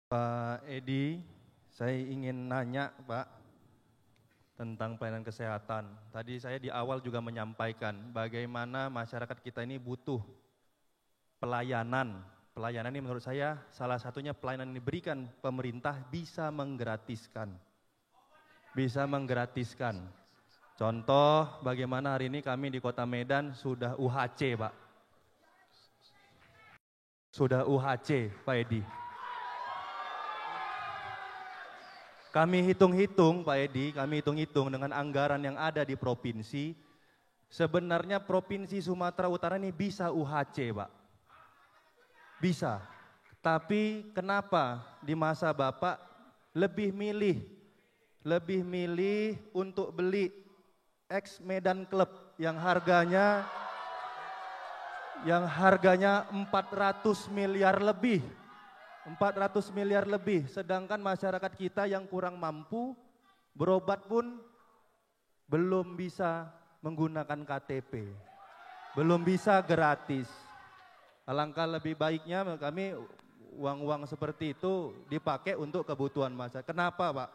Pak Edi, saya ingin nanya Pak tentang pelayanan kesehatan. Tadi saya di awal juga menyampaikan bagaimana masyarakat kita ini butuh pelayanan. Pelayanan ini menurut saya salah satunya pelayanan yang diberikan pemerintah bisa menggratiskan. Bisa menggratiskan. Contoh bagaimana hari ini kami di Kota Medan sudah UHC Pak. Sudah UHC Pak Edi. Kami hitung-hitung Pak Edi, kami hitung-hitung dengan anggaran yang ada di provinsi, sebenarnya Provinsi Sumatera Utara ini bisa UHC Pak. Bisa, tapi kenapa di masa Bapak lebih milih untuk beli ex Medan Club yang harganya 400 miliar lebih. 400 miliar lebih, sedangkan masyarakat kita yang kurang mampu berobat pun belum bisa menggunakan KTP, belum bisa gratis. Alangkah lebih baiknya kami uang-uang seperti itu dipakai untuk kebutuhan masyarakat. Kenapa Pak?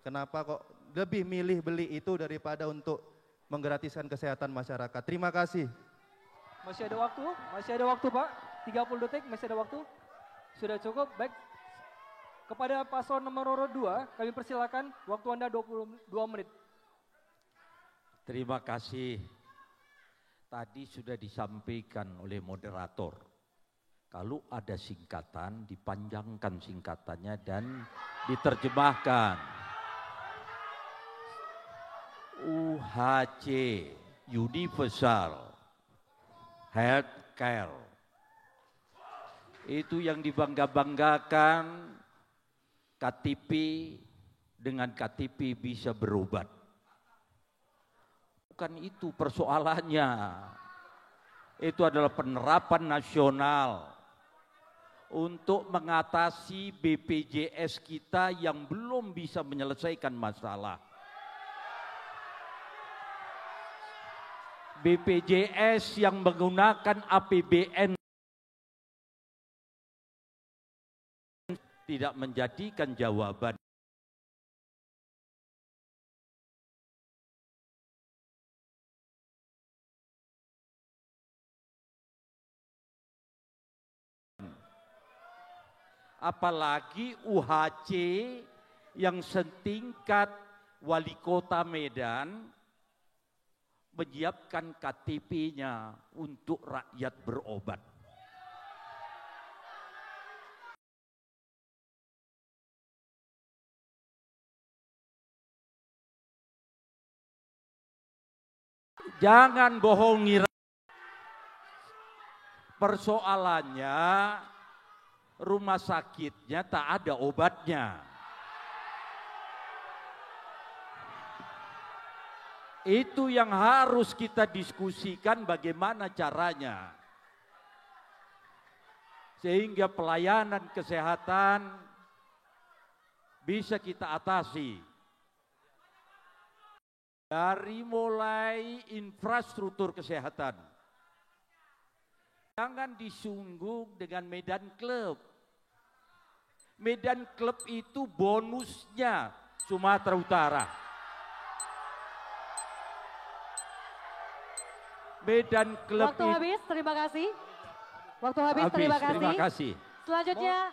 Kenapa kok lebih milih beli itu daripada untuk menggratiskan kesehatan masyarakat? Terima kasih. Masih ada waktu Pak, 30 detik masih ada waktu. Sudah cukup, baik. Kepada paslon nomor 2, kami persilakan waktu Anda 22 menit. Terima kasih. Tadi sudah disampaikan oleh moderator. Kalau ada singkatan, dipanjangkan singkatannya dan diterjemahkan. UHC, Universal Health Care. Itu yang dibangga-banggakan, KTP dengan KTP bisa berobat. Bukan itu persoalannya. Itu adalah penerapan nasional untuk mengatasi BPJS kita yang belum bisa menyelesaikan masalah. BPJS yang menggunakan APBN tidak menjadikan jawaban. Apalagi UHC yang setingkat wali kota Medan menyiapkan KTP-nya untuk rakyat berobat. Jangan bohongi. Persoalannya rumah sakitnya tak ada obatnya. Itu yang harus kita diskusikan bagaimana caranya. Sehingga pelayanan kesehatan bisa kita atasi. Dari mulai infrastruktur kesehatan. Jangan disungguh dengan Medan Club. Medan Club itu bonusnya Sumatera Utara. Medan Club Waktu habis, terima kasih. Waktu habis, terima kasih. Selanjutnya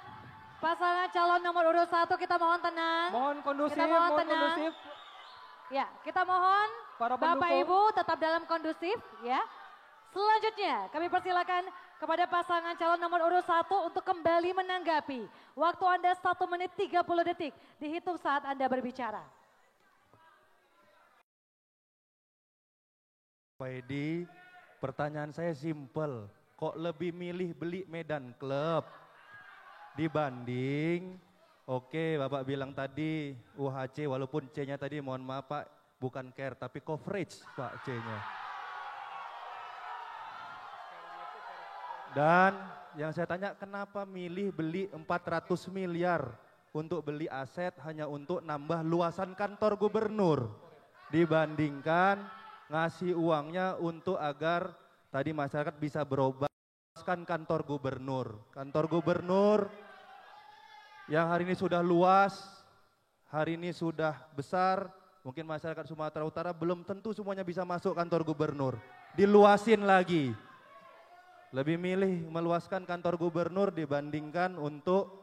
pasangan calon nomor urut 1 kita mohon tenang. Mohon kondusif, kita mohon tenang. kondusif. Ya, kita mohon Para Bapak pendukung. Ibu tetap dalam kondusif ya. Selanjutnya kami persilakan kepada pasangan calon nomor urut 1 untuk kembali menanggapi. Waktu Anda 1 menit 30 detik dihitung saat Anda berbicara. Pak Edi, pertanyaan saya simpel. Kok lebih milih beli Medan Club dibanding, oke Bapak bilang tadi UHC walaupun C-nya tadi mohon maaf Pak bukan care tapi coverage Pak C-nya. Dan yang saya tanya kenapa milih beli 400 miliar untuk beli aset hanya untuk nambah luasan kantor gubernur dibandingkan ngasih uangnya untuk agar tadi masyarakat bisa berobat kantor gubernur. Kantor gubernur yang hari ini sudah luas, hari ini sudah besar, mungkin masyarakat Sumatera Utara belum tentu semuanya bisa masuk kantor gubernur. Diluasin lagi. Lebih milih meluaskan kantor gubernur dibandingkan untuk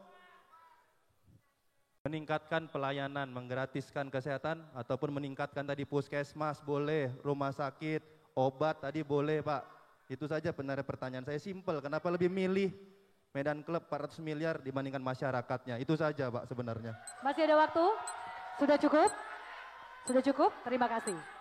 meningkatkan pelayanan, menggratiskan kesehatan, ataupun meningkatkan tadi puskesmas boleh, rumah sakit, obat tadi boleh Pak. Itu saja benar pertanyaan saya, simpel. Kenapa lebih milih Medan Club 400 miliar dibandingkan masyarakatnya? Itu saja Pak sebenarnya. Masih ada waktu? Sudah cukup? Sudah cukup? Terima kasih.